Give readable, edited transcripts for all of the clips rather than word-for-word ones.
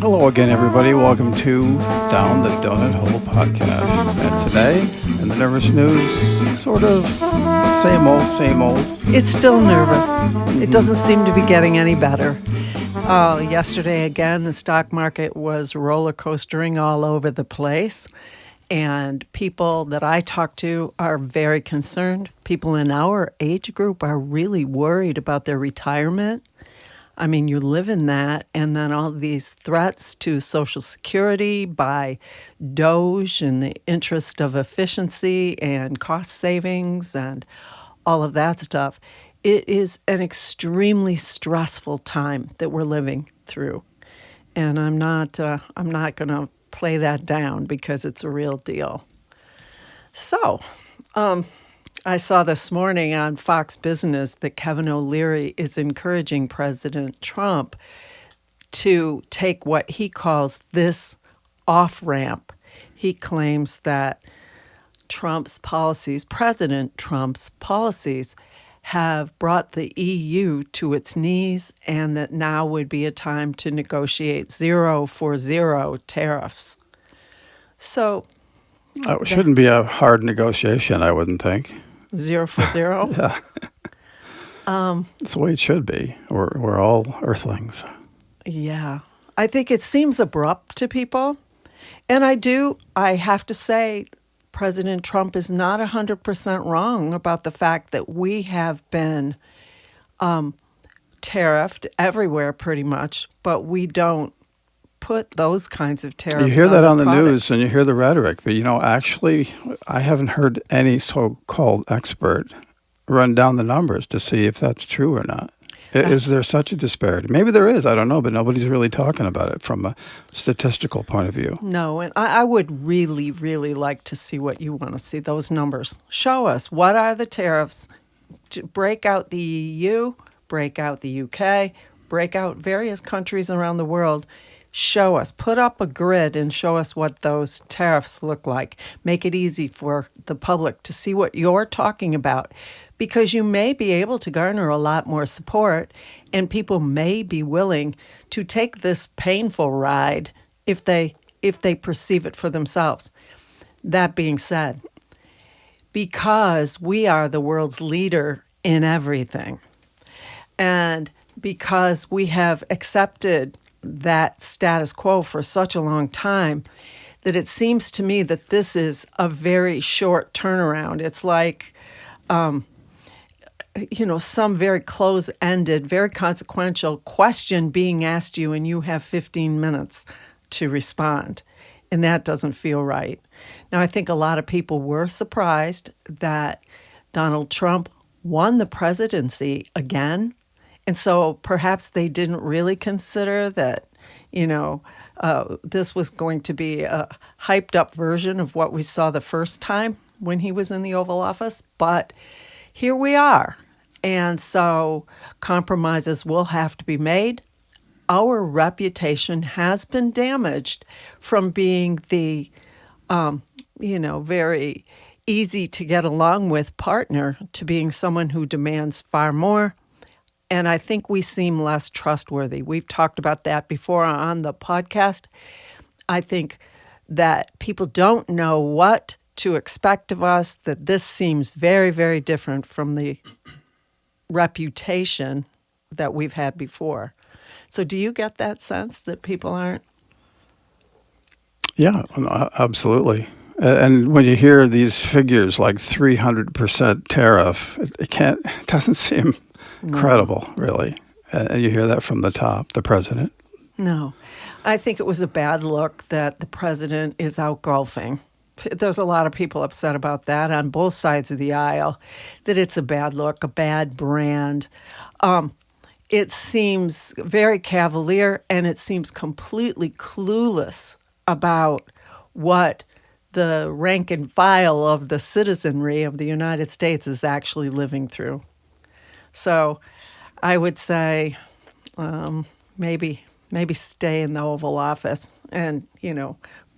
Hello again, everybody. Welcome to Down the Donut Hole podcast. And today, in the nervous news, sort of same old, same old. It's still nervous. It doesn't seem to be getting any better. Yesterday, again, the stock market was roller coastering all over the place. And people that I talk to are very concerned. People in our age group are really worried about their retirement. I mean, you live in that, and then all these threats to Social Security by DOGE in the interest of efficiency and cost savings and all of that stuff. It is an extremely stressful time that we're living through, and I'm not going to play that down because it's a real deal. So, I saw this morning on Fox Business that Kevin O'Leary is encouraging President Trump to take what he calls this off-ramp. He claims that President Trump's policies, have brought the EU to its knees, and that now would be a time to negotiate 0 tariffs. So, It shouldn't be a hard negotiation, I wouldn't think. 0. Yeah. That's the way it should be. We're all earthlings. Yeah. I think it seems abrupt to people. And I have to say, President Trump is not 100% wrong about the fact that we have been tariffed everywhere pretty much, but we don't put those kinds of tariffs. You hear that on the products. news and you hear the rhetoric, but actually, I haven't heard any so-called expert run down the numbers to see if that's true or not. Is there such a disparity? Maybe there is, I don't know, but nobody's really talking about it from a statistical point of view. No, and I would really, really like to see what you want to see, those numbers. Show us, what are the tariffs? To break out the EU, break out the UK, break out various countries around the world. Show us, put up a grid and show us what those tariffs look like. Make it easy for the public to see what you're talking about, because you may be able to garner a lot more support, and people may be willing to take this painful ride if they perceive it for themselves. That being said, because we are the world's leader in everything, and because we have accepted that status quo for such a long time, that it seems to me that this is a very short turnaround. It's like, some very close-ended, very consequential question being asked you, and you have 15 minutes to respond. And that doesn't feel right. Now, I think a lot of people were surprised that Donald Trump won the presidency again. And so perhaps they didn't really consider that, this was going to be a hyped up version of what we saw the first time when he was in the Oval Office. But here we are. And so compromises will have to be made. Our reputation has been damaged from being the, very easy to get along with partner to being someone who demands far more. And I think we seem less trustworthy. We've talked about that before on the podcast. I think that people don't know what to expect of us, that this seems very, very different from the reputation that we've had before. So do you get that sense that people aren't? Yeah, absolutely. And when you hear these figures like 300% tariff, it doesn't seem credible, really. And you hear that from the top, the president. No. I think it was a bad look that the president is out golfing. There's a lot of people upset about that on both sides of the aisle, that it's a bad look, a bad brand. It seems very cavalier, and it seems completely clueless about what the rank and file of the citizenry of the United States is actually living through. So I would say maybe stay in the Oval Office and,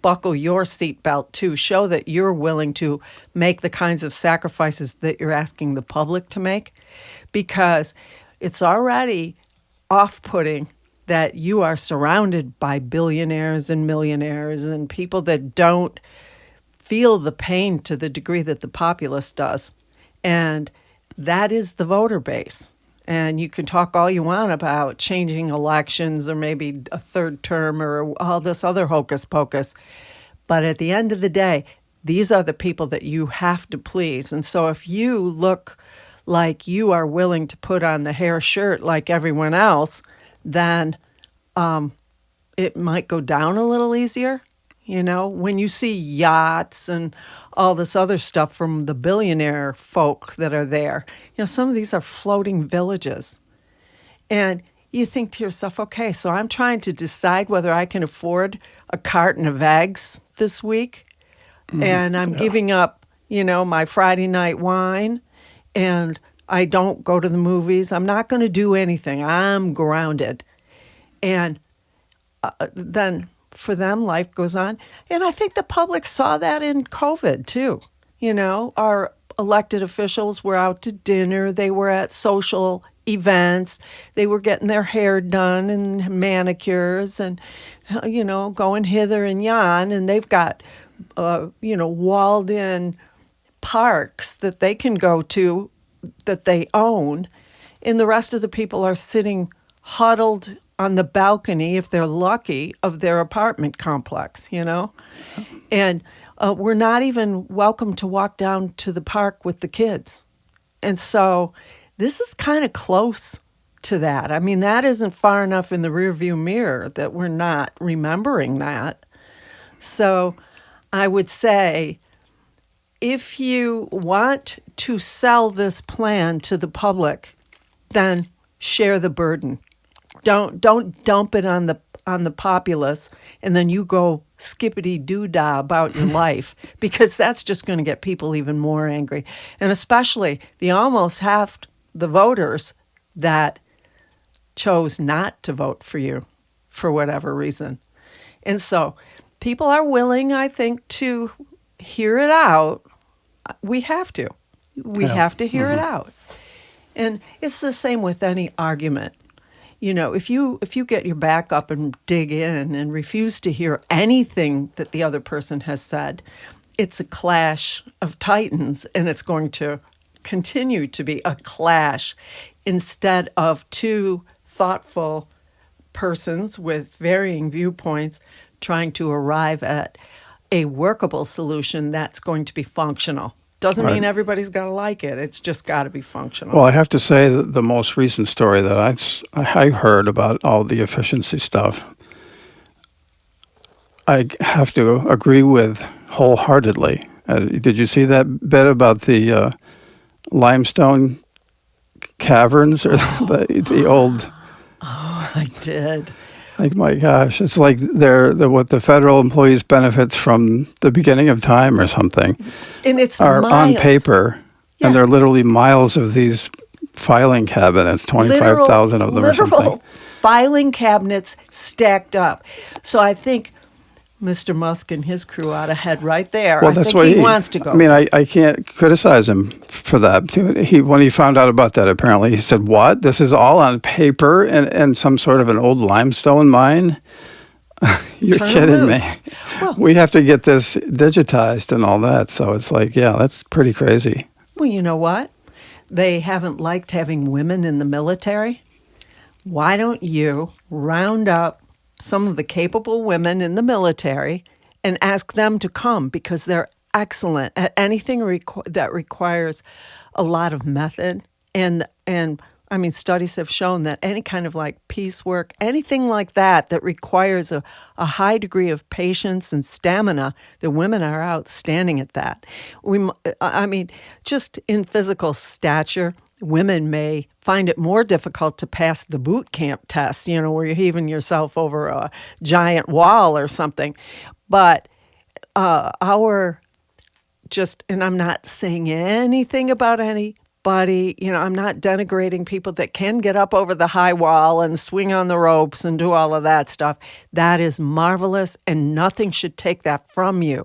buckle your seatbelt too. Show that you're willing to make the kinds of sacrifices that you're asking the public to make, because it's already off-putting that you are surrounded by billionaires and millionaires and people that don't feel the pain to the degree that the populace does. And that is the voter base. And you can talk all you want about changing elections or maybe a third term or all this other hocus pocus. But at the end of the day, these are the people that you have to please. And so if you look like you are willing to put on the hair shirt like everyone else, then it might go down a little easier. You know, when you see yachts and all this other stuff from the billionaire folk that are there, you know, some of these are floating villages. And you think to yourself, okay, so I'm trying to decide whether I can afford a carton of eggs this week. And I'm giving up, you know, my Friday night wine, and I don't go to the movies. I'm not going to do anything. I'm grounded. And then for them, life goes on. And I think the public saw that in COVID, too. You know, our elected officials were out to dinner. They were at social events. They were getting their hair done and manicures and, you know, going hither and yon. And they've got, you know, walled-in parks that they can go to that they own. And the rest of the people are sitting huddled on the balcony, if they're lucky, of their apartment complex, you know? And we're not even welcome to walk down to the park with the kids. And so this is kind of close to that. I mean, that isn't far enough in the rearview mirror that we're not remembering that. So I would say, if you want to sell this plan to the public, then share the burden. Don't dump it on the populace, and then you go skippity-doo-dah about your life, because that's just going to get people even more angry. And especially the almost half the voters that chose not to vote for you for whatever reason. And so people are willing, I think, to hear it out. We have to. We have to hear it out. And it's the same with any argument. You know, if you get your back up and dig in and refuse to hear anything that the other person has said, it's a clash of titans, and it's going to continue to be a clash instead of two thoughtful persons with varying viewpoints trying to arrive at a workable solution that's going to be functional. Doesn't mean everybody's got to like it. It's just got to be functional. Well, I have to say that the most recent story that I heard about all the efficiency stuff, I have to agree with wholeheartedly. Did you see that bit about the limestone caverns or the old? Oh, I did. Like, my gosh, it's like they're what the federal employees benefits from the beginning of time or something. And it's are miles. on paper, and there are literally miles of these filing cabinets, 25,000 of them or something. Literal filing cabinets stacked up. So I think Mr. Musk and his crew ought to head right there. Well, I that's think what he wants to go. I mean, I can't criticize him for that. When he found out about that, apparently, he said, "What? This is all on paper and some sort of an old limestone mine? You're Turn kidding me. loose." Well, We have to get this digitized and all that." So it's like, yeah, that's pretty crazy. well, you know what? They haven't liked having women in the military. Why don't you round up some of the capable women in the military and ask them to come, because they're excellent at anything that requires a lot of method. And I mean, studies have shown that any kind of like piecework, anything like that requires a high degree of patience and stamina, the women are outstanding at that. I mean, just in physical stature, women may find it more difficult to pass the boot camp test, you know, where you're heaving yourself over a giant wall or something. But and I'm not saying anything about anybody, you know, I'm not denigrating people that can get up over the high wall and swing on the ropes and do all of that stuff. That is marvelous, and nothing should take that from you.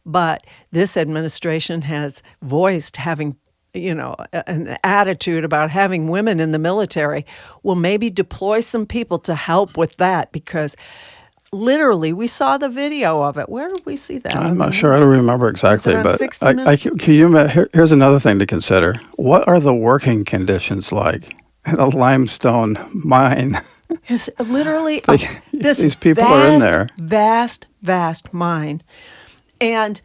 But this administration has voiced having an attitude about having women in the military, well, maybe deploy some people to help with that, because literally we saw the video of it. Where did we see that? I'm not sure. I don't remember exactly, on but 60 Minutes? can you? Here's another thing to consider. What are the working conditions like in a limestone mine? It's literally this these people vast, are in there. vast mine, and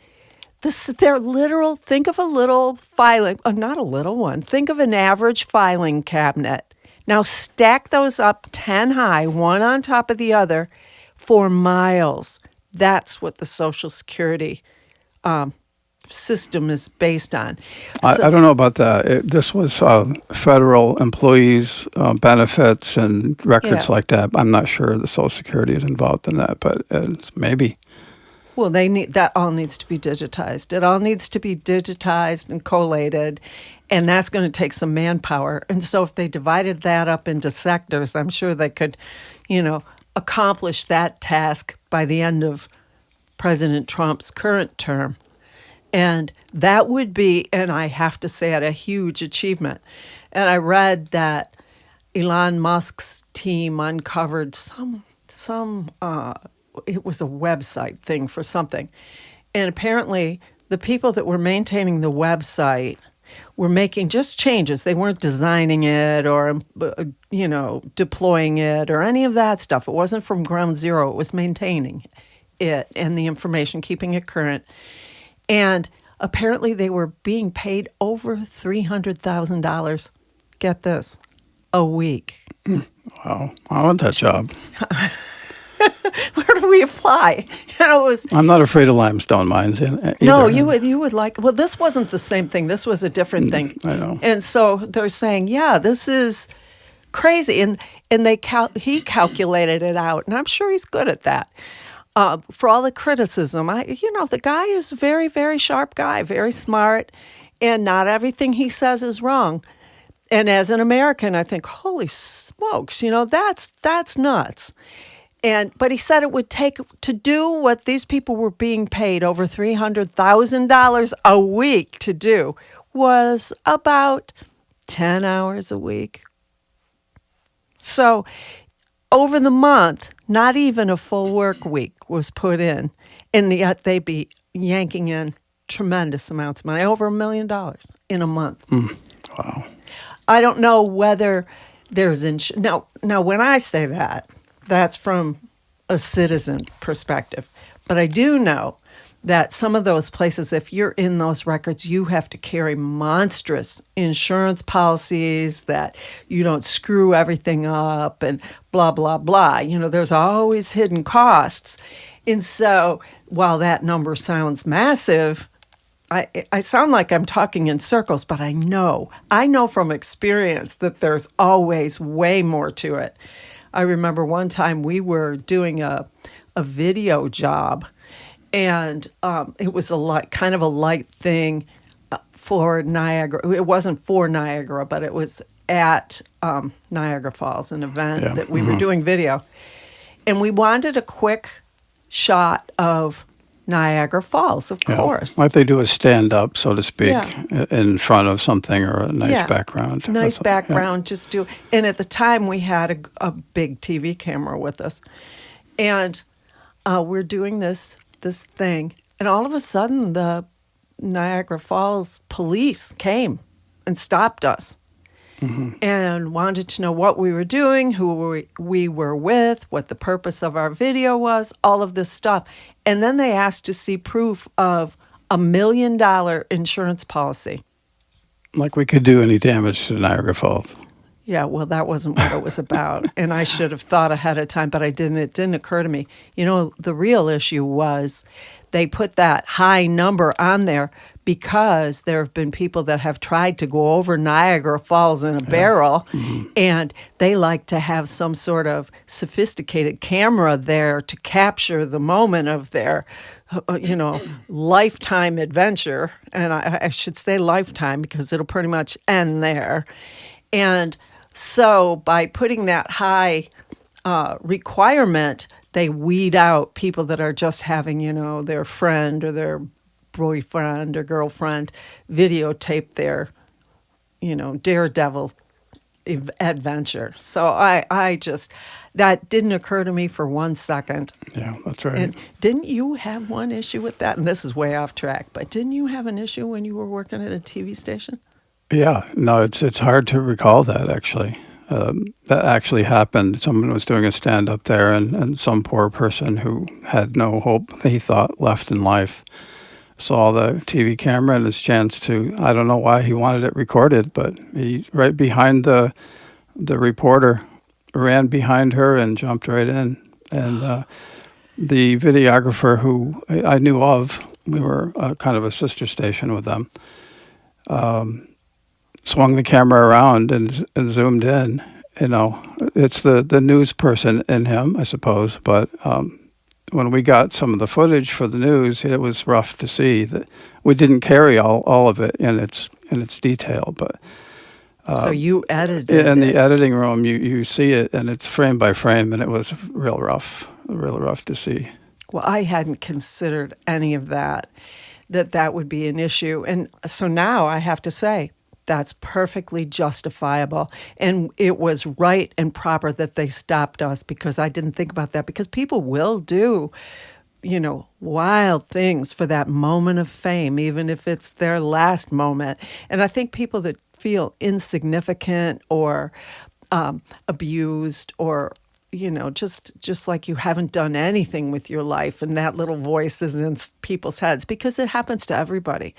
they're literal. Think of a little filing, not a little one. Think of an average filing cabinet. Now stack those up 10 high, one on top of the other, for miles. That's what the Social Security system is based on. I don't know about that. This was federal employees' benefits and records Yeah. like that. I'm not sure the Social Security is involved in that, but maybe. Well, that all needs to be digitized. It all needs to be digitized and collated, and that's going to take some manpower. And so if they divided that up into sectors, I'm sure they could, accomplish that task by the end of President Trump's current term. And that would be, and I have to say it, a huge achievement. And I read that Elon Musk's team uncovered it was a website thing for something. And apparently the people that were maintaining the website were making just changes. They weren't designing it or, deploying it or any of that stuff. It wasn't from ground zero. It was maintaining it and the information, keeping it current. And apparently they were being paid over $300,000, get this, a week. Wow, I want that job. Where do we apply? I'm not afraid of limestone mines either. No, you would like. Well, this wasn't the same thing. This was a different thing. I know. And so they're saying, yeah, this is crazy, and he calculated it out, and I'm sure he's good at that. For all the criticism, the guy is a very, very sharp guy, very smart, and not everything he says is wrong. And as an American, I think, holy smokes, that's nuts. But he said it would take, to do what these people were being paid over $300,000 a week to do, was about 10 hours a week. So over the month, not even a full work week was put in, and yet they'd be yanking in tremendous amounts of money, over $1 million in a month. Wow. I don't know whether there's now when I say that, that's from a citizen perspective. But I do know that some of those places, if you're in those records, you have to carry monstrous insurance policies that you don't screw everything up and blah, blah, blah. There's always hidden costs. And so while that number sounds massive, I sound like I'm talking in circles, but I know from experience that there's always way more to it. I remember one time we were doing a video job, and it was kind of a light thing for Niagara. It wasn't for Niagara, but it was at Niagara Falls, an event that we were doing video. And we wanted a quick shot of Niagara Falls, of course. Like they do a stand-up, so to speak, in front of something or a nice background. Nice background, and at the time we had a big TV camera with us. And we're doing this thing, and all of a sudden the Niagara Falls police came and stopped us. And wanted to know what we were doing, who we were with, what the purpose of our video was, all of this stuff. And then they asked to see proof of $1 million insurance policy. Like we could do any damage to Niagara Falls. Yeah, well, that wasn't what it was about. And I should have thought ahead of time, but I didn't. It didn't occur to me. The real issue was they put that high number on there because there have been people that have tried to go over Niagara Falls in a barrel, and they like to have some sort of sophisticated camera there to capture the moment of their, lifetime adventure. And I should say lifetime because it'll pretty much end there. And so by putting that high requirement, they weed out people that are just having, their friend or their boyfriend or girlfriend videotape their daredevil adventure. So I just, that didn't occur to me for 1 second. Yeah, that's right. And didn't you have one issue with that? And this is way off track, but didn't you have an issue when you were working at a TV station? Yeah, no, it's hard to recall that actually. That actually happened. Someone was doing a stand up there, and some poor person who had no hope, he thought, left in life, saw the TV camera and his chance to, I don't know why he wanted it recorded, but he, right behind the reporter, ran behind her and jumped right in. And the videographer who I knew of, we were kind of a sister station with them, swung the camera around and zoomed in. It's the news person in him, I suppose. But when we got some of the footage for the news, it was rough to see that we didn't carry all of it in its detail. But So you edited in the it. editing room, you see it, and it's frame by frame, and it was real rough to see. Well, I hadn't considered any of that would be an issue. And so now I have to say, that's perfectly justifiable. And it was right and proper that they stopped us, because I didn't think about that. Because people will do, wild things for that moment of fame, even if it's their last moment. And I think people that feel insignificant or abused, or just like you haven't done anything with your life, and that little voice is in people's heads, because it happens to everybody.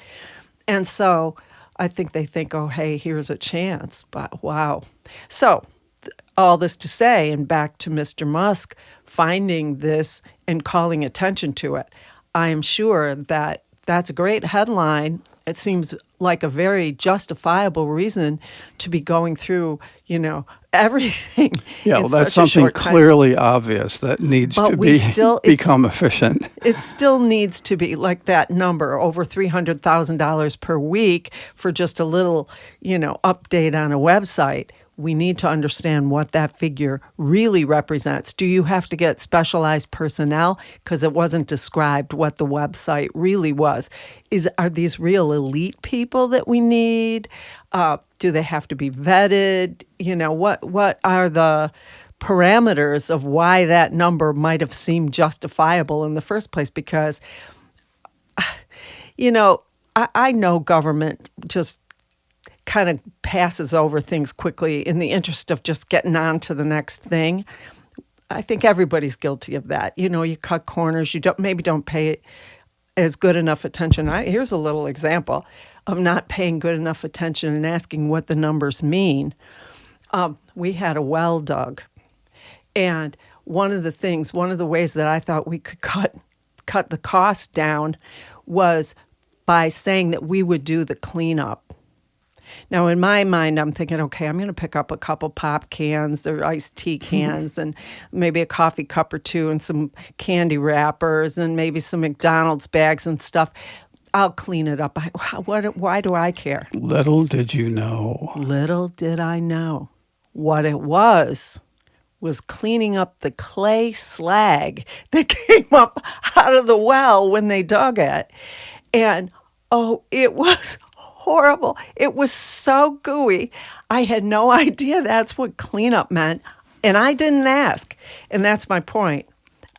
And so I think they think, oh, hey, here's a chance. But wow. So all this to say, and back to Mr. Musk finding this and calling attention to it, I am sure that that's a great headline. It seems like a very justifiable reason to be going through, everything. Yeah, in well, that's such a something short time. clearly obvious that needs But to we be still- become efficient. It still needs to be like that number, over $300,000 per week for just a little, update on a website. We need to understand what that figure really represents. Do you have to get specialized personnel? Because it wasn't described what the website really was. Are these real elite people that we need? Do they have to be vetted? What are the parameters of why that number might have seemed justifiable in the first place? Because, I know government just kind of passes over things quickly in the interest of just getting on to the next thing. I think everybody's guilty of that. You cut corners, you don't pay as good enough attention. Here's a little example of not paying good enough attention and asking what the numbers mean. We had a well dug. And one of the ways that I thought we could cut the cost down was by saying that we would do the cleanup. Now, in my mind, I'm thinking, okay, I'm going to pick up a couple pop cans or iced tea cans and maybe a coffee cup or two and some candy wrappers and maybe some McDonald's bags and stuff. I'll clean it up. Why do I care? Little did you know. Little did I know. What it was cleaning up the clay slag that came up out of the well when they dug it. And, it was horrible. It was so gooey. I had no idea that's what cleanup meant. And I didn't ask. And that's my point.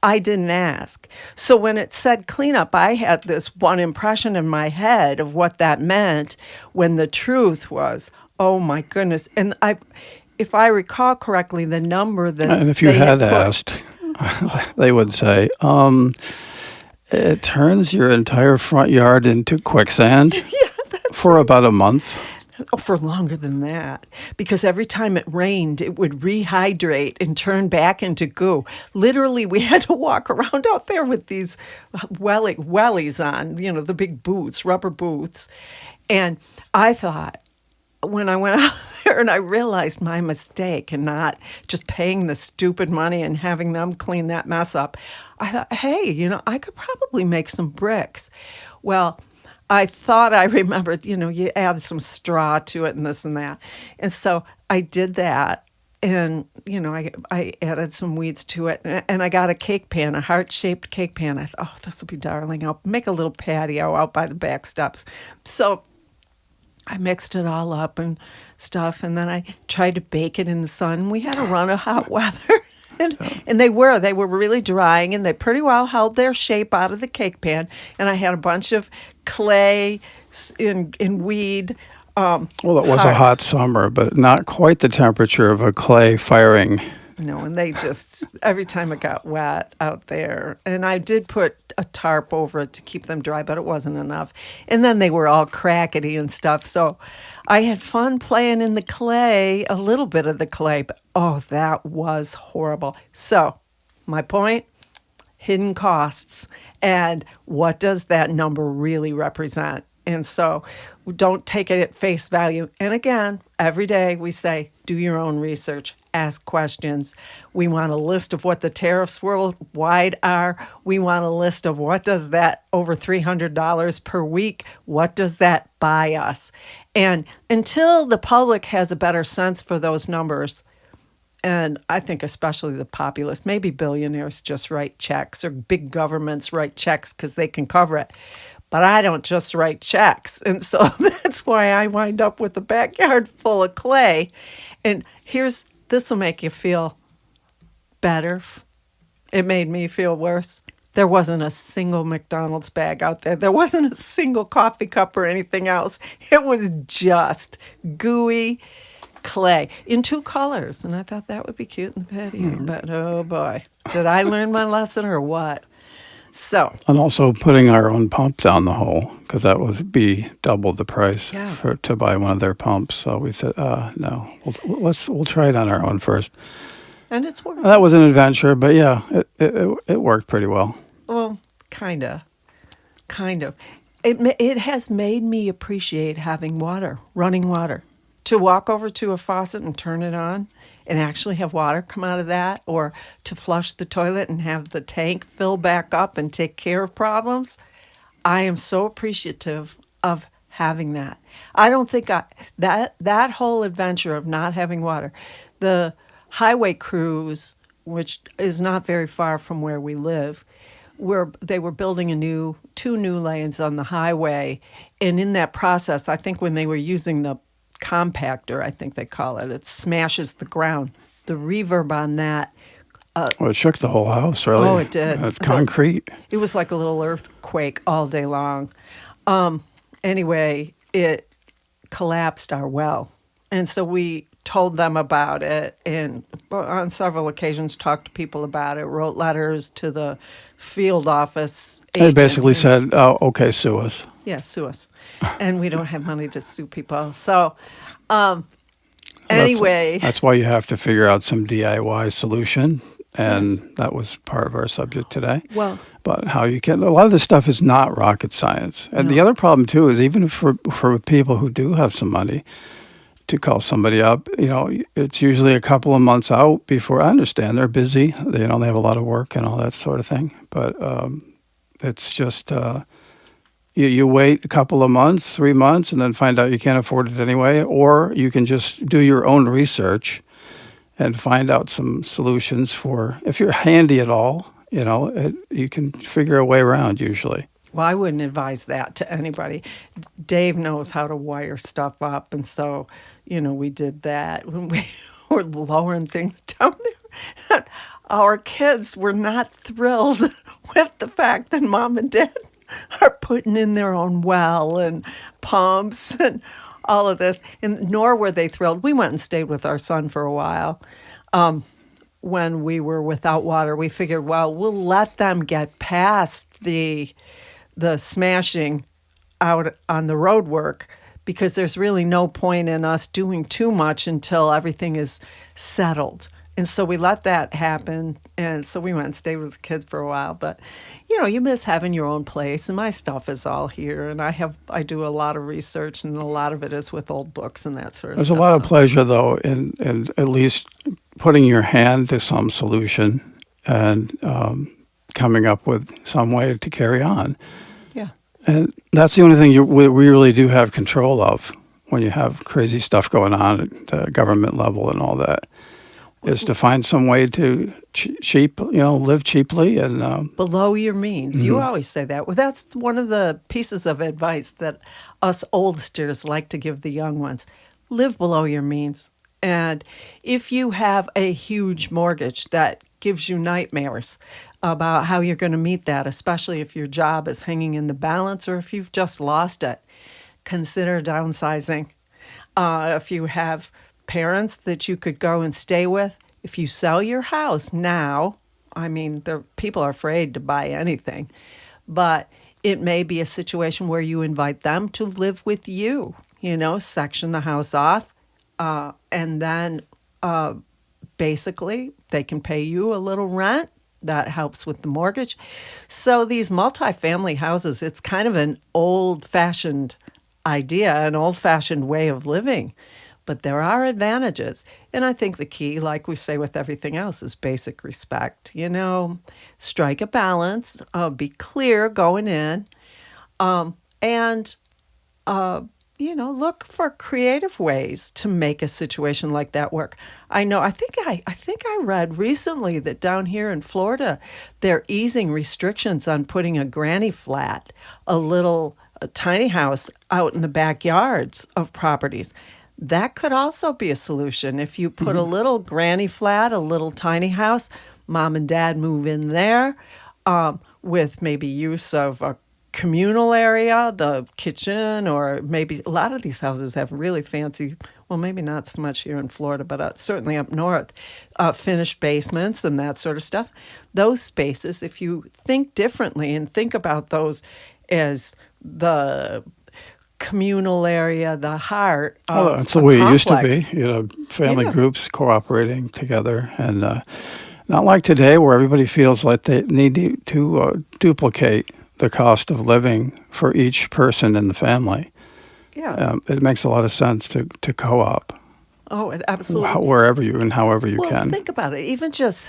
I didn't ask. So when it said cleanup, I had this one impression in my head of what that meant, when the truth was, oh my goodness. And if I recall correctly, the number that And if you they had put- asked, they would say, it turns your entire front yard into quicksand for about a month. Oh, for longer than that, because every time it rained, it would rehydrate and turn back into goo. Literally, we had to walk around out there with these wellies on, the big boots, rubber boots. And I thought, when I went out there and I realized my mistake and not just paying the stupid money and having them clean that mess up, I thought, hey, I could probably make some bricks. Well, I thought I remembered, you add some straw to it and this and that. And so I did that. And, I added some weeds to it. And I got a cake pan, a heart-shaped cake pan. I thought, this will be darling. I'll make a little patio out by the back steps. So I mixed it all up and stuff, and then I tried to bake it in the sun. We had a run of hot weather. And they were really drying, and they pretty well held their shape out of the cake pan. And I had a bunch of clay in weed. Well, it was a hot summer, but not quite the temperature of a clay firing. No, and they just, every time it got wet out there, and I did put a tarp over it to keep them dry, but it wasn't enough. And then they were all crackety and stuff. So I had fun playing in the clay, a little bit of the clay, but oh, that was horrible. So my point, hidden costs. And what does that number really represent? And so don't take it at face value. And again, every day we say, do your own research, ask questions. We want a list of what the tariffs worldwide are. We want a list of what does that over $300 per week, what does that buy us? And until the public has a better sense for those numbers, and I think especially the populace, maybe billionaires just write checks or big governments write checks because they can cover it. But I don't just write checks. And so that's why I wind up with a backyard full of clay. And this will make you feel better. It made me feel worse. There wasn't a single McDonald's bag out there. There wasn't a single coffee cup or anything else. It was just gooey clay in 2 colors. And I thought that would be cute in the patio. But oh boy, did I learn my lesson or what? So, and also putting our own pump down the hole, because that would be double the price to buy one of their pumps. So we said, no, we'll try it on our own first. And it's worked. That was an adventure, but yeah, it worked pretty well. Well, kind of. It has made me appreciate having water, running water. To walk over to a faucet and turn it on and actually have water come out of that, or to flush the toilet and have the tank fill back up and take care of problems. I am so appreciative of having that. I don't think that whole adventure of not having water, the highway crews, which is not very far from where we live, they were building 2 new lanes on the highway. And in that process, I think when they were using the compactor, I think they call it smashes the ground. The reverb on that. Well, it shook the whole house, really. Oh, it did. It's concrete. It was like a little earthquake all day long. Anyway, it collapsed our well. And so we told them about it, and on several occasions talked to people about it, wrote letters to the field office agent. They basically said, oh, okay, sue us. Yeah, sue us. And we don't have money to sue people. So anyway. That's why you have to figure out some DIY solution. And that was part of our subject today. Well, but how you can, a lot of this stuff is not rocket science. And the other problem, too, is even for people who do have some money, to call somebody up, it's usually a couple of months out before. I understand they're busy, they have a lot of work and all that sort of thing. But it's just you wait a couple of months, 3 months, and then find out you can't afford it anyway. Or you can just do your own research and find out some solutions for, if you're handy at all, you can figure a way around usually. Well, I wouldn't advise that to anybody. Dave knows how to wire stuff up, and so, we did that when we were lowering things down there. Our kids were not thrilled with the fact that Mom and Dad are putting in their own well and pumps and all of this, and nor were they thrilled. We went and stayed with our son for a while. When we were without water, we figured, well, we'll let them get past the smashing out on the road work, because there's really no point in us doing too much until everything is settled. And so we let that happen. And so we went and stayed with the kids for a while. But, you miss having your own place. And my stuff is all here. And I do a lot of research, and a lot of it is with old books and that sort of There's stuff. a lot of pleasure, though, in at least putting your hand to some solution and coming up with some way to carry on. Yeah. And that's the only thing we really do have control of when you have crazy stuff going on at the government level and all that, is to find some way to cheap, live cheaply, and Below your means. You always say that. Well, that's one of the pieces of advice that us oldsters like to give the young ones. Live below your means. And if you have a huge mortgage that gives you nightmares about how you're going to meet that, especially if your job is hanging in the balance or if you've just lost it, consider downsizing. If you have parents that you could go and stay with, if you sell your house now, I mean, people are afraid to buy anything, but it may be a situation where you invite them to live with you, section the house off, and then basically they can pay you a little rent. That helps with the mortgage. So these multifamily houses, it's kind of an old-fashioned idea, an old-fashioned way of living. But there are advantages. And I think the key, like we say with everything else, is basic respect. Strike a balance, be clear going in, and look for creative ways to make a situation like that work. I think I read recently that down here in Florida, they're easing restrictions on putting a granny flat, a tiny house out in the backyards of properties. That could also be a solution. If you put a little granny flat, a little tiny house, mom and dad move in there, with maybe use of a communal area, the kitchen, or maybe a lot of these houses have really fancy, well, maybe not so much here in Florida, but certainly up north, finished basements and that sort of stuff. Those spaces, if you think differently and think about those as the communal area, the heart of well, that's the way it used to be. complex. Family Yeah. groups cooperating together, and not like today where everybody feels like they need to duplicate the cost of living for each person in the family. Yeah. It makes a lot of sense to co-op Oh, it absolutely. wherever you and however you Well, can. think about it. Even just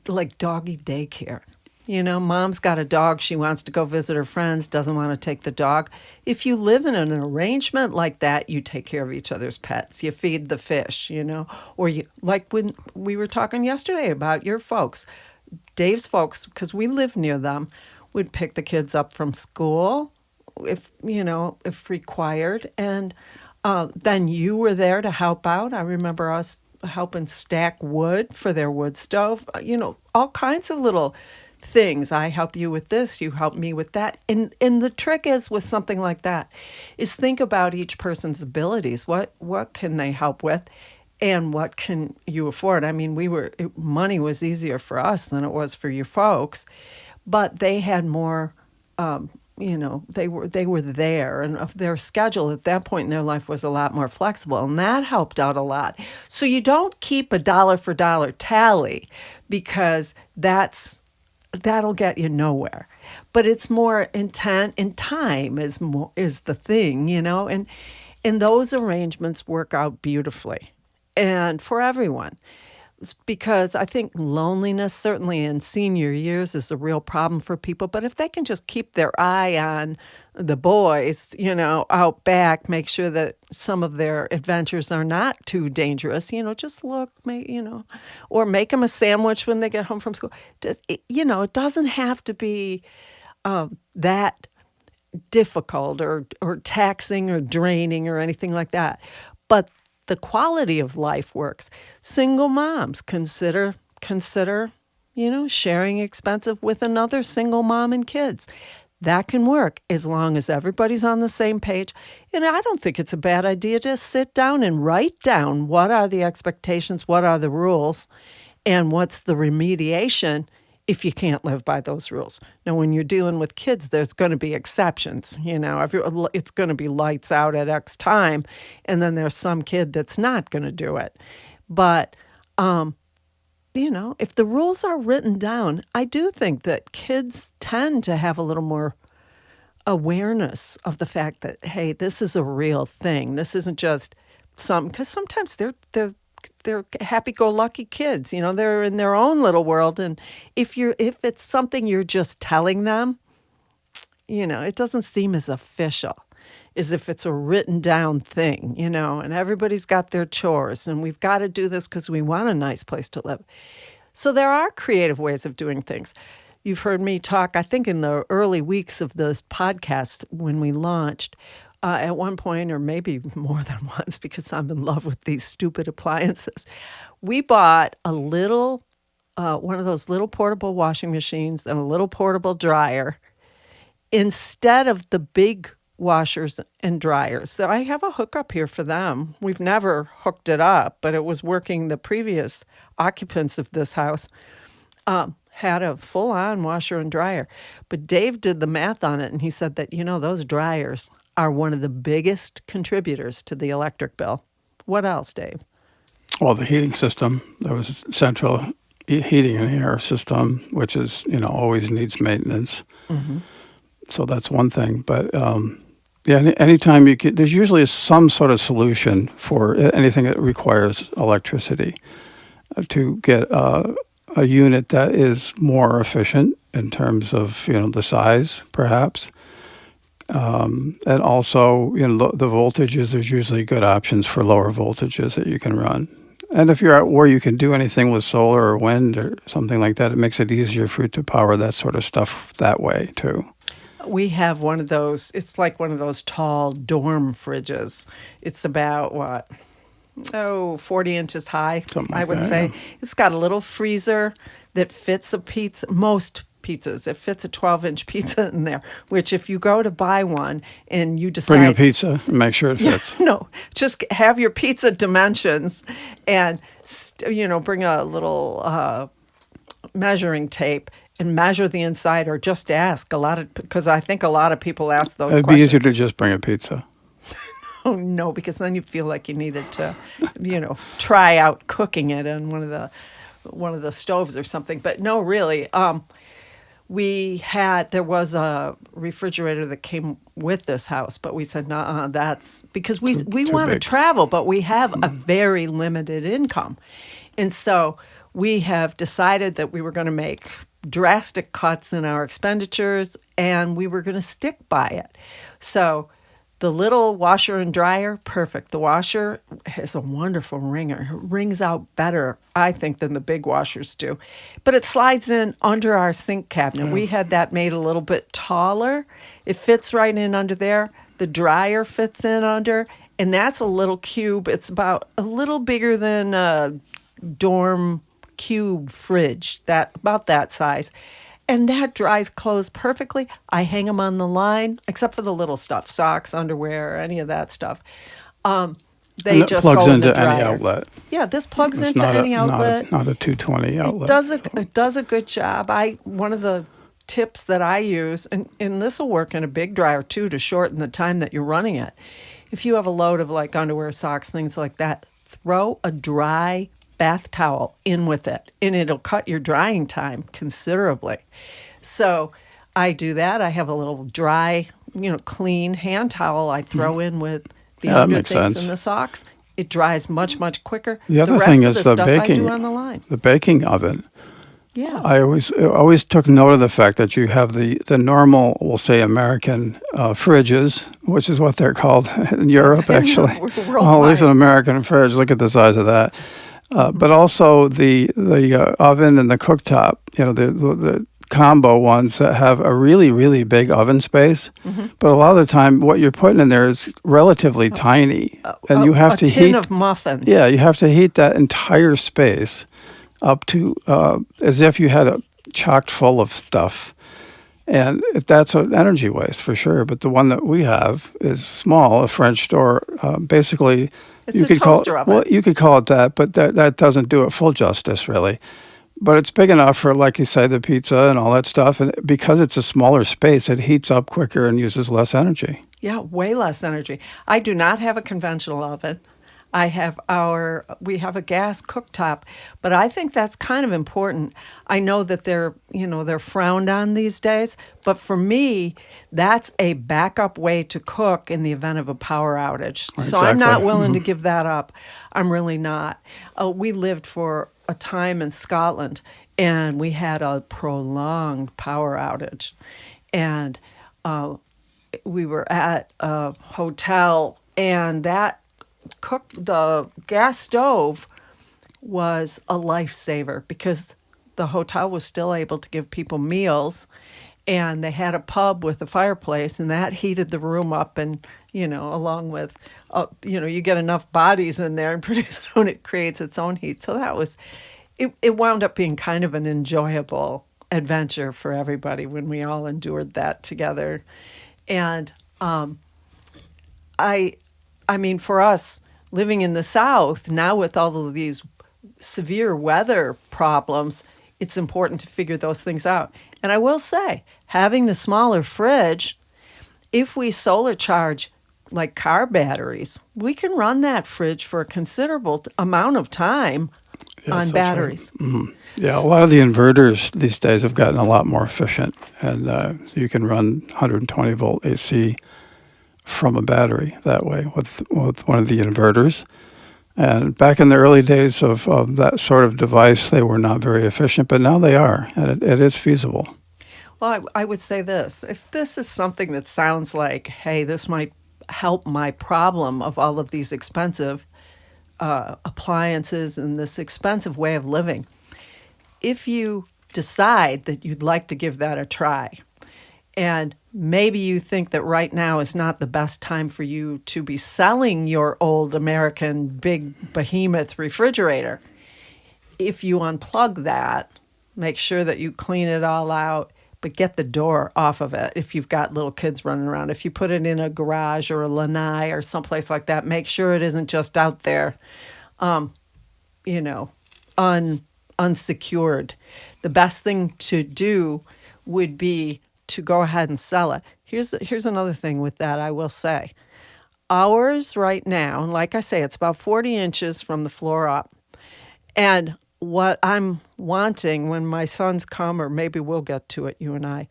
like doggy daycare. Mom's got a dog. She wants to go visit her friends, doesn't want to take the dog. If you live in an arrangement like that, you take care of each other's pets. You feed the fish, or like when we were talking yesterday about your folks, Dave's folks, because we live near them, would pick the kids up from school if required. And then you were there to help out. I remember us helping stack wood for their wood stove, all kinds of little things. I help you with this, you help me with that. And the trick is with something like that is think about each person's abilities. What can they help with? And what can you afford? I mean, money was easier for us than it was for you folks, but they had more they were there, and their schedule at that point in their life was a lot more flexible, and that helped out a lot. So you don't keep a dollar for dollar tally because that'll get you nowhere. But it's more intent, and time is the thing, and those arrangements work out beautifully and for everyone. Because I think loneliness, certainly in senior years, is a real problem for people. But if they can just keep their eye on the boys, out back, make sure that some of their adventures are not too dangerous, just look, or make them a sandwich when they get home from school. It doesn't have to be that difficult or taxing or draining or anything like that. But the quality of life works. Single moms consider, sharing expenses with another single mom and kids. That can work as long as everybody's on the same page. And I don't think it's a bad idea to sit down and write down what are the expectations, what are the rules, and what's the remediation if you can't live by those rules. Now, when you're dealing with kids, there's going to be exceptions. It's going to be lights out at X time, and then there's some kid that's not going to do it. But, if the rules are written down, I do think that kids tend to have a little more awareness of the fact that, hey, this is a real thing. This isn't just because sometimes they're happy-go-lucky kids. They're in their own little world, and if it's something you're just telling them, it doesn't seem as official as if it's a written down thing, and everybody's got their chores, and we've got to do this because we want a nice place to live. So there are creative ways of doing things. You've heard me talk, I think, in the early weeks of the podcast when we launched. At one point, or maybe more than once, because I'm in love with these stupid appliances, we bought a little, one of those little portable washing machines and a little portable dryer instead of the big washers and dryers. So I have a hookup here for them. We've never hooked it up, but it was working. The previous occupants of this house had a full-on washer and dryer. But Dave did the math on it, and he said that, those dryers are one of the biggest contributors to the electric bill. What else, Dave? Well, the heating system, there was central heating and air system, which is, always needs maintenance. Mm-hmm. So that's one thing. But anytime there's usually some sort of solution for anything that requires electricity to get a unit that is more efficient in terms of, the size, perhaps. And also, the voltages, there's usually good options for lower voltages that you can run. And if you're at where you can do anything with solar or wind or something like that, it makes it easier for you to power that sort of stuff that way, too. We have one of those, it's like one of those tall dorm fridges. It's about, 40 inches high, Something like I would that, say. yeah. It's got a little freezer that fits a pizza, most pizzas. It fits a 12-inch pizza in there, which if you go to buy one and you decide... Bring a pizza and make sure it fits. No, just have your pizza dimensions and, bring a little measuring tape and measure the inside, or just ask because I think a lot of people ask those It'd questions. be easier to just bring a pizza. Oh, no, because then you feel like you needed to, try out cooking it on one of the stoves or something. But no, really, there was a refrigerator that came with this house, but we said, no, that's because we too want to big. travel, but we have a very limited income. And so we have decided that we were going to make drastic cuts in our expenditures and we were going to stick by it. So the little washer and dryer, perfect. The washer has a wonderful wringer. It wrings out better, I think, than the big washers do. But it slides in under our sink cabinet. We had that made a little bit taller. It fits right in under there. The dryer fits in under, and that's a little cube. It's about a little bigger than a dorm cube fridge, about that size. And that dries clothes perfectly. I hang them on the line, except for the little stuff, socks, underwear, any of that stuff. They And it just plugs go in the into any dryer. outlet. Yeah, this plugs It's into not any a, outlet. Not a 220 outlet. It does a good job. One of the tips that I use, and this will work in a big dryer too, to shorten the time that you're running it. If you have a load of like underwear, socks, things like that, throw a dry bath towel in with it, and it'll cut your drying time considerably. So I do that. I have a little dry, clean hand towel I throw in with the Yeah, that makes underthings sense. and the socks. It dries much, much quicker. The other rest thing of is the the stuff I baking. do on the line. The baking oven. Yeah. I always took note of the fact that you have the normal, we'll say, American fridges, which is what they're called in Europe, actually. Worldwide. Oh, there's an American fridge. Look at the size of that. But also the oven and the cooktop. The combo ones that have a really, really big oven space. Mm-hmm. But a lot of the time, what you're putting in there is relatively tiny, and you have to a tin heat. of muffins. Yeah, you have to heat that entire space up to as if you had it chocked full of stuff. And that's an energy waste for sure. But the one that we have is small, a French door. Basically, It's you a could call it, toaster oven. well, you could call it that, but that doesn't do it full justice, really. But it's big enough for, like you say, the pizza and all that stuff. And because it's a smaller space, it heats up quicker and uses less energy. Yeah, way less energy. I do not have a conventional oven. We have a gas cooktop, but I think that's kind of important. I know that they're frowned on these days, but for me, that's a backup way to cook in the event of a power outage. So I'm not Exactly. willing to give that up. I'm really not. We lived for a time in Scotland, and we had a prolonged power outage, and we were at a hotel, and the gas stove was a lifesaver because the hotel was still able to give people meals, and they had a pub with a fireplace, and that heated the room up. And along with, you get enough bodies in there, and pretty soon it creates its own heat. So that was, it wound up being kind of an enjoyable adventure for everybody when we all endured that together. And I mean, for us living in the South now with all of these severe weather problems, it's important to figure those things out. And I will say, having the smaller fridge, if we solar charge like car batteries, we can run that fridge for a considerable amount of time Yes, on that's batteries. right. Yeah, a lot of the inverters these days have gotten a lot more efficient, and so you can run 120 volt AC from a battery that way with one of the inverters. And back in the early days of that sort of device, they were not very efficient, but now they are, and it is feasible. Well, I would say this. If this is something that sounds like, hey, this might help my problem of all of these expensive appliances and this expensive way of living, if you decide that you'd like to give that a try, and maybe you think that right now is not the best time for you to be selling your old American big behemoth refrigerator, if you unplug that, make sure that you clean it all out, but get the door off of it if you've got little kids running around. If you put it in a garage or a lanai or someplace like that, make sure it isn't just out there, you know, unsecured. The best thing to do would be to go ahead and sell it. Here's another thing with that, I will say. Ours right now, and like I say, it's about 40 inches from the floor up. And what I'm wanting when my sons come, or maybe we'll get to it, you and I,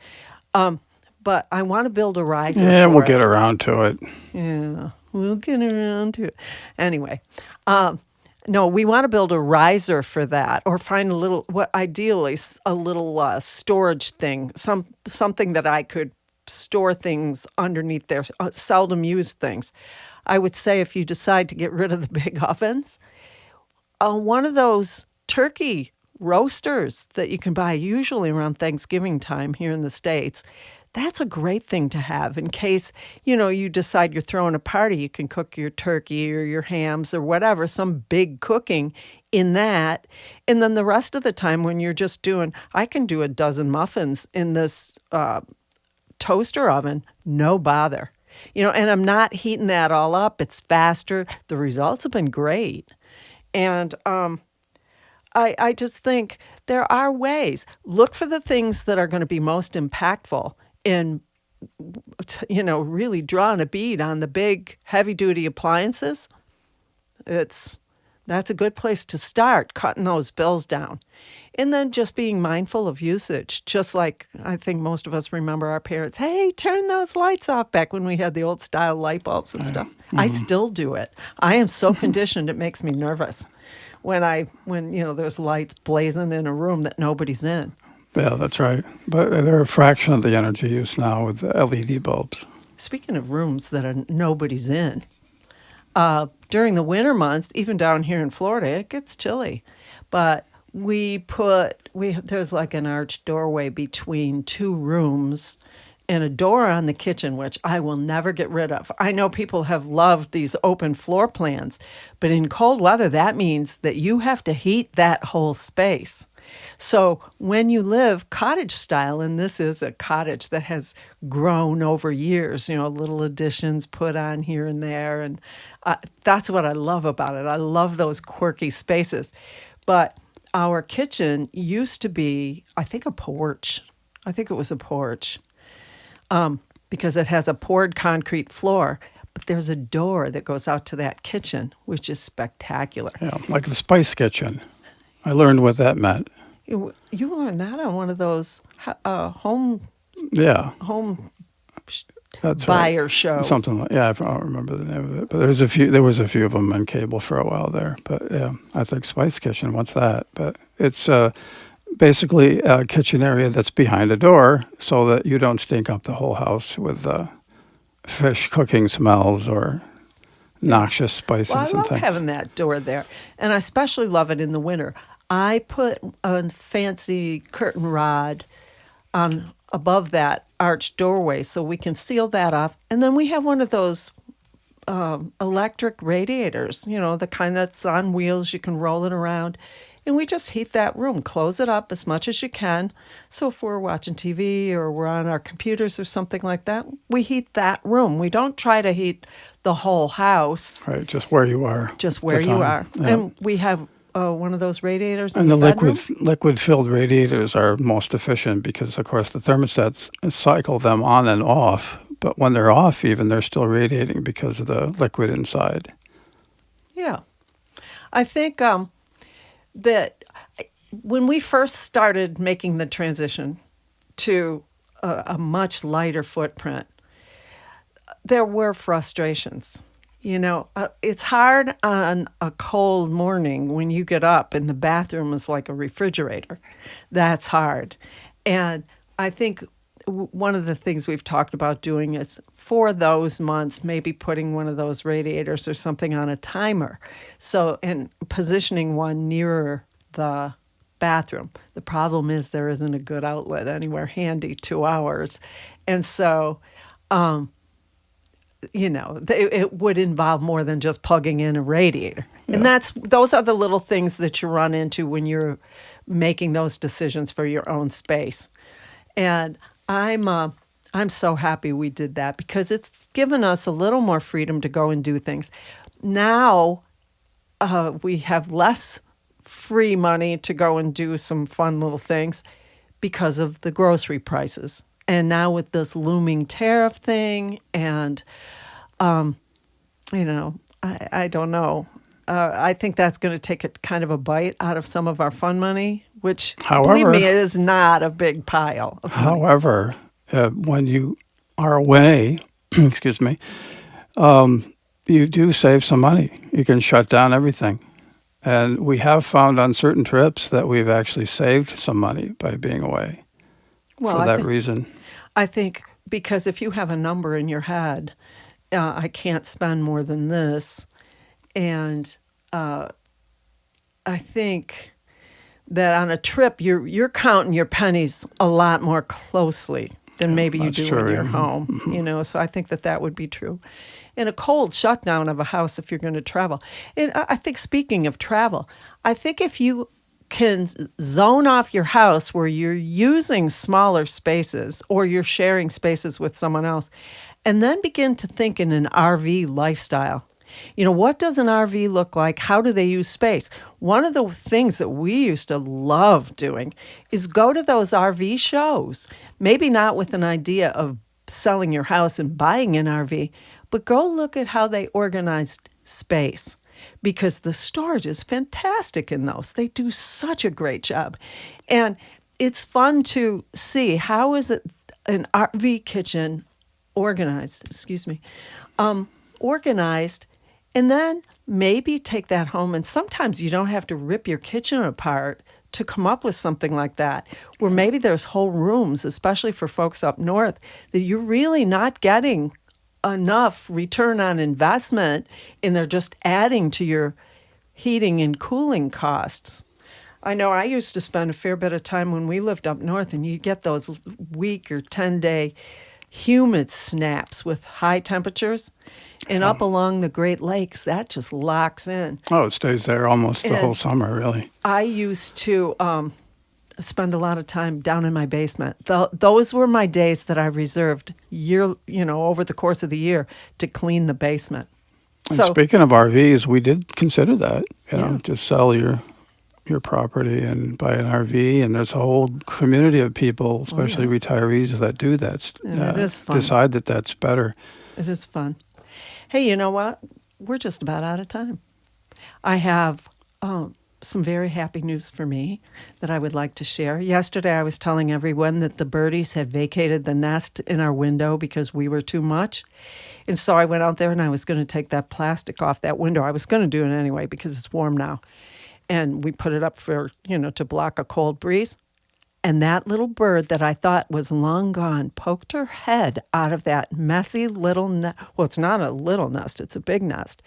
but I want to build a riser Yeah, for we'll it. get around to it. Yeah, we'll get around to it. Anyway, no, we want to build a riser for that, or find a little, ideally a little storage thing, something that I could store things underneath there, seldom used things. I would say if you decide to get rid of the big ovens, one of those turkey roasters that you can buy usually around Thanksgiving time here in the States, that's a great thing to have in case, you decide you're throwing a party. You can cook your turkey or your hams or whatever, some big cooking in that. And then the rest of the time when you're just I can do a dozen muffins in this toaster oven, no bother. And I'm not heating that all up. It's faster. The results have been great. And I just think there are ways. Look for the things that are going to be most impactful in, really drawing a bead on the big heavy-duty appliances. That's a good place to start, cutting those bills down. And then just being mindful of usage, just like I think most of us remember our parents, hey, turn those lights off back when we had the old style light bulbs and stuff. I still do it. I am so conditioned it makes me nervous when there's lights blazing in a room that nobody's in. Yeah, that's right. But they're a fraction of the energy use now with the LED bulbs. Speaking of rooms that nobody's in, during the winter months, even down here in Florida, it gets chilly. But there's like an arched doorway between two rooms and a door on the kitchen, which I will never get rid of. I know people have loved these open floor plans, but in cold weather, that means that you have to heat that whole space. So when you live cottage style, and this is a cottage that has grown over years, little additions put on here and there, and that's what I love about it. I love those quirky spaces. But our kitchen used to be, I think, a porch. I think it was a porch because it has a poured concrete floor. But there's a door that goes out to that kitchen, which is spectacular. Yeah, like the Spice Kitchen. I learned what that meant. You learned that on one of those home That's buyer right. shows. Something like, I don't remember the name of it, but there was a few of them on cable for a while there. But yeah, I think Spice Kitchen. What's that? But it's basically a kitchen area that's behind a door, so that you don't stink up the whole house with fish cooking smells or noxious spices Well, I and love things. having that door there, and I especially love it in the winter. I put a fancy curtain rod on above that arched doorway so we can seal that off. And then we have one of those electric radiators, the kind that's on wheels, you can roll it around. And we just heat that room, close it up as much as you can. So if we're watching TV or we're on our computers or something like that, we heat that room. We don't try to heat the whole house, Right, just where you are. just where the you time. are. Yeah. And we have one of those radiators in And the bedroom. liquid filled radiators are most efficient because, of course, the thermostats cycle them on and off. But when they're off, even they're still radiating because of the liquid inside. Yeah. I think that when we first started making the transition to a much lighter footprint, there were frustrations. It's hard on a cold morning when you get up and the bathroom is like a refrigerator. That's hard. And I think one of the things we've talked about doing is for those months, maybe putting one of those radiators or something on a timer. So, and positioning one nearer the bathroom. The problem is there isn't a good outlet anywhere handy 2 hours. And so, it would involve more than just plugging in a radiator. Yeah. And those are the little things that you run into when you're making those decisions for your own space. And I'm so happy we did that because it's given us a little more freedom to go and do things. Now we have less free money to go and do some fun little things because of the grocery prices. And now with this looming tariff thing and, I don't know. I think that's going to take a kind of a bite out of some of our fun money, which, believe However- me, it is not a big pile of money. However, when you are away, excuse me, you do save some money. You can shut down everything. And we have found on certain trips that we've actually saved some money by being away Well, for I that think, reason. I think because if you have a number in your head, I can't spend more than this. And I think that on a trip, you're counting your pennies a lot more closely than maybe you that's do true, when you're yeah. home. So I think that would be true. In a cold shutdown of a house, if you're going to travel, and I think speaking of travel, I think if you can zone off your house where you're using smaller spaces or you're sharing spaces with someone else, and then begin to think in an RV lifestyle. What does an RV look like? How do they use space? One of the things that we used to love doing is go to those RV shows, maybe not with an idea of selling your house and buying an RV, but go look at how they organized space because the storage is fantastic in those. They do such a great job. And it's fun to see how is it an RV kitchen organized, organized, and then maybe take that home. And sometimes you don't have to rip your kitchen apart to come up with something like that, where maybe there's whole rooms, especially for folks up north, that you're really not getting enough return on investment and they're just adding to your heating and cooling costs. I know I used to spend a fair bit of time when we lived up north, and you get those week or 10-day humid snaps with high temperatures. And up along the Great Lakes, that just locks in. Oh, it stays there almost the whole And summer, really. I used to spend a lot of time down in my basement. Those were my days that I reserved over the course of the year to clean the basement. And So speaking of RVs, we did consider that, Yeah. just sell your property and buy an RV. And there's a whole community of people, especially retirees, that do that. And it is fun. Decide that that's better. it is fun. Hey, you know what? We're just about out of time. I have some very happy news for me that I would like to share. Yesterday, I was telling everyone that the birdies had vacated the nest in our window because we were too much. And so I went out there and I was going to take that plastic off that window. I was going to do it anyway because it's warm now. And we put it up for, to block a cold breeze. And that little bird that I thought was long gone poked her head out of that messy little nest. Well, it's not a little nest, it's a big nest.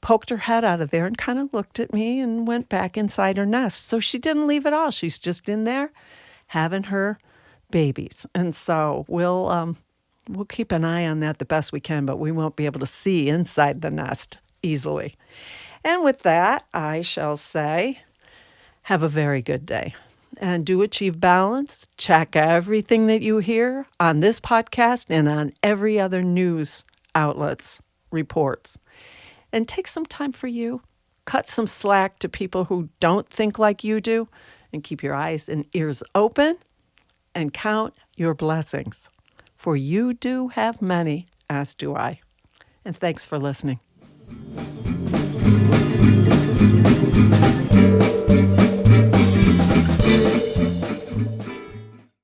poked her head out of there and kind of looked at me and went back inside her nest. So she didn't leave at all. She's just in there having her babies. And so we'll keep an eye on that the best we can, but we won't be able to see inside the nest easily. And with that, I shall say, have a very good day. And do achieve balance. Check everything that you hear on this podcast and on every other news outlets reports. And take some time for you. Cut some slack to people who don't think like you do. And keep your eyes and ears open. And count your blessings. For you do have many, as do I. And thanks for listening.